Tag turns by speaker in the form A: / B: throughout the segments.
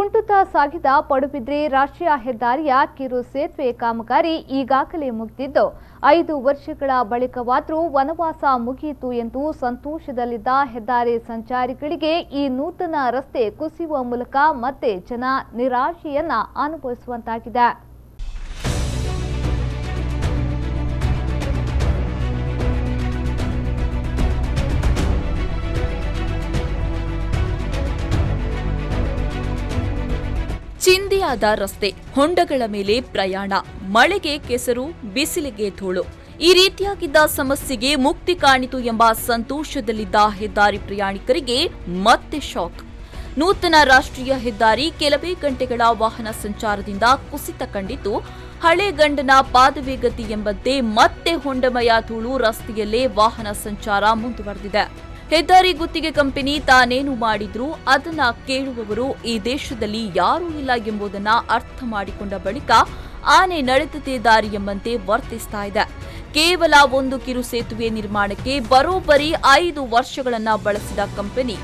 A: ಕುಂಟುತ್ತಾ ಸಾಗಿದ ಪಡುಬಿದ್ರಿ ರಾಷ್ಟ್ರೀಯ ಹೆದ್ದಾರಿಯ ಕಿರು ಸೇತುವೆ ಕಾಮಗಾರಿ ಈಗಾಗಲೇ ಮುಗಿದಿದ್ದು 5 ವರ್ಷಗಳ ಬಳಿಕವಾದರೂ ವನವಾಸ ಮುಗಿಯಿತು ಎಂದು ಸಂತೋಷದಲ್ಲಿದ್ದ ಹೆದ್ದಾರಿ ಸಂಚಾರಿಗಳಿಗೆ ಈ ನೂತನ ರಸ್ತೆ ಕುಸಿಯುವ ಮೂಲಕ ಮತ್ತೆ ಜನ ನಿರಾಶೆಯನ್ನ ಅನುಭವಿಸುವಂತಾಗಿದೆ.
B: ಚಿಂದಿಯಾದ ರಸ್ತೆ, ಹೊಂಡಗಳ ಮೇಲೆ ಪ್ರಯಾಣ, ಮಳೆಗೆ ಕೆಸರು, ಬಿಸಿಲಿಗೆ ಧೂಳು. ಈ ರೀತಿಯಾಗಿದ್ದ ಸಮಸ್ಯೆಗೆ ಮುಕ್ತಿ ಕಾಣಿತು ಎಂಬ ಸಂತೋಷದಲ್ಲಿದ್ದ ಹೆದ್ದಾರಿ ಪ್ರಯಾಣಿಕರಿಗೆ ಮತ್ತೆ ಶಾಕ್. ನೂತನ ರಾಷ್ಟ್ರೀಯ ಹೆದ್ದಾರಿ ಕೆಲವೇ ಗಂಟೆಗಳ ವಾಹನ ಸಂಚಾರದಿಂದ ಕುಸಿತ ಕಂಡಿದ್ದು, ಹಳೆ ಗಂಡನ ಪಾದವೇಗತಿ ಎಂಬಂತೆ ಮತ್ತೆ ಹೊಂಡಮಯ ಧೂಳು ರಸ್ತೆಯಲ್ಲೇ ವಾಹನ ಸಂಚಾರ ಮುಂದುವರೆದಿದೆ. ಹೆದ್ದಾರಿ ಗುತ್ತಿಗೆ ಕಂಪನಿ ತಾನೇನು ಮಾಡಿದ್ರೂ ಅದನ್ನ ಕೇಳುವವರು ಈ ದೇಶದಲ್ಲಿ ಯಾರೂ ಇಲ್ಲ ಎಂಬುದನ್ನ ಅರ್ಥ ಮಾಡಿಕೊಂಡ ಬಳಿಕ ಆನೆ ನಡೆದದೇ ದಾರಿ ಎಂಬಂತೆ ವರ್ತಿಸ್ತಾ ಇದೆ. ಕೇವಲ ಒಂದು ಕಿರು ಸೇತುವೆ ನಿರ್ಮಾಣಕ್ಕೆ ಬರೋಬ್ಬರಿ 5 ವರ್ಷಗಳನ್ನ ಬಳಸಿದ ಕಂಪನಿ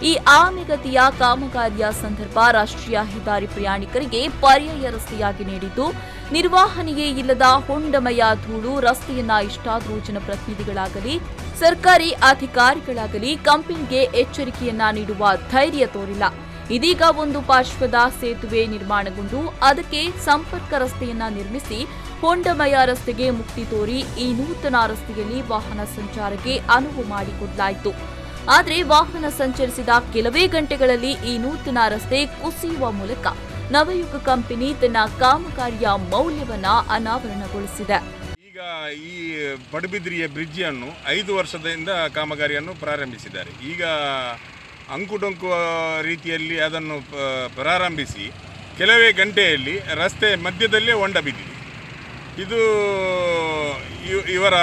B: ಈ ಆಮೆಗತಿಯ ಕಾಮಗಾರಿಯ ಸಂದರ್ಭ ರಾಷ್ಟ್ರೀಯ ಹೆದ್ದಾರಿ ಪ್ರಯಾಣಿಕರಿಗೆ ಪರ್ಯಾಯ ರಸ್ತೆಯಾಗಿ ನೀಡಿದ್ದು, ನಿರ್ವಹಣೆಯೇ ಇಲ್ಲದ ಹೊಂಡಮಯ ಧೂಳು ರಸ್ತೆಯನ್ನ ಇಷ್ಟಾದರೂ ಜನಪ್ರತಿನಿಧಿಗಳಾಗಲಿ ಸರ್ಕಾರಿ ಅಧಿಕಾರಿಗಳಾಗಲಿ ಕಂಪನಿಗೆ ಎಚ್ಚರಿಕೆಯನ್ನ ನೀಡುವ ಧೈರ್ಯ ತೋರಿಲ್ಲ. ಇದೀಗ ಒಂದು ಪಾರ್ಶ್ವದ ಸೇತುವೆ ನಿರ್ಮಾಣಗೊಂಡು ಅದಕ್ಕೆ ಸಂಪರ್ಕ ರಸ್ತೆಯನ್ನ ನಿರ್ಮಿಸಿ ಹೊಂಡಮಯ ರಸ್ತೆಗೆ ಮುಕ್ತಿ ತೋರಿ ಈ ನೂತನ ರಸ್ತೆಯಲ್ಲಿ ವಾಹನ ಸಂಚಾರಕ್ಕೆ ಅನುವು ಮಾಡಿಕೊಡಲಾಯಿತು. ಆದರೆ ವಾಹನ ಸಂಚರಿಸಿದ ಕೆಲವೇ ಗಂಟೆಗಳಲ್ಲಿ ಈ ನೂತನ ರಸ್ತೆ ಕುಸಿಯುವ ಮೂಲಕ ನವಯುಗ ಕಂಪನಿ ತನ್ನ ಕಾಮಗಾರಿಯ ಮೌಲ್ಯವನ್ನ ಅನಾವರಣಗೊಳಿಸಿದೆ.
C: ಈಗ ಈ ಪಡುಬಿದ್ರಿಯ ಬ್ರಿಡ್ಜ್ ಅನ್ನು 5 ವರ್ಷದಿಂದ ಕಾಮಗಾರಿಯನ್ನು ಪ್ರಾರಂಭಿಸಿದ್ದಾರೆ. ಈಗ ಅಂಕುಡೊಂಕು ರೀತಿಯಲ್ಲಿ ಅದನ್ನು ಪ್ರಾರಂಭಿಸಿ ಕೆಲವೇ ಗಂಟೆಯಲ್ಲಿ ರಸ್ತೆ ಮಧ್ಯದಲ್ಲೇ ಹೊಂಡ ಬಿದ್ದಿದೆ. ಇದು ಇವರ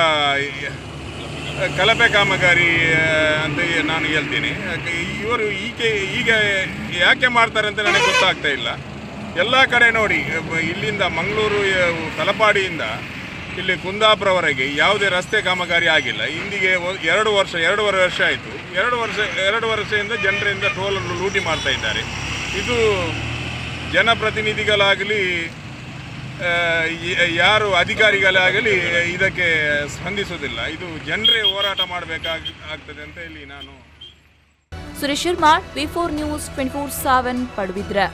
C: ಕಳಪೆ ಕಾಮಗಾರಿ ಅಂತ ನಾನು ಹೇಳ್ತೀನಿ. ಇವರು ಈಗ ಯಾಕೆ ಮಾಡ್ತಾರೆ ಅಂತ ನನಗೆ ಗೊತ್ತಾಗ್ತಾ ಇಲ್ಲ. ಎಲ್ಲ ಕಡೆ ನೋಡಿ, ಇಲ್ಲಿಂದ ಮಂಗಳೂರು ತಲಪಾಡಿಯಿಂದ ಇಲ್ಲಿ ಕುಂದಾಪುರವರೆಗೆ ಯಾವುದೇ ರಸ್ತೆ ಕಾಮಗಾರಿ ಆಗಿಲ್ಲ. ಇಂದಿಗೆ 2 ವರ್ಷ ಆಯಿತು. 2 ವರ್ಷದಿಂದ ಜನರಿಂದ ಟೋಲನ್ನು ಲೂಟಿ ಮಾಡ್ತಾ ಇದ್ದಾರೆ. ಇದು ಜನಪ್ರತಿನಿಧಿಗಳಾಗಲಿ ಯಾರು ಅಧಿಕಾರಿಗಳಾಗಲಿ ಇದಕ್ಕೆ ಸ್ಪಂದಿಸುವುದಿಲ್ಲ. ಇದು ಜನರೇ ಹೋರಾಟ ಮಾಡಬೇಕಾಗ್ತದೆ ಅಂತ ಹೇಳಿ ನಾನು.
B: Suresh Sharma, V4 News 24/7 Padubidri.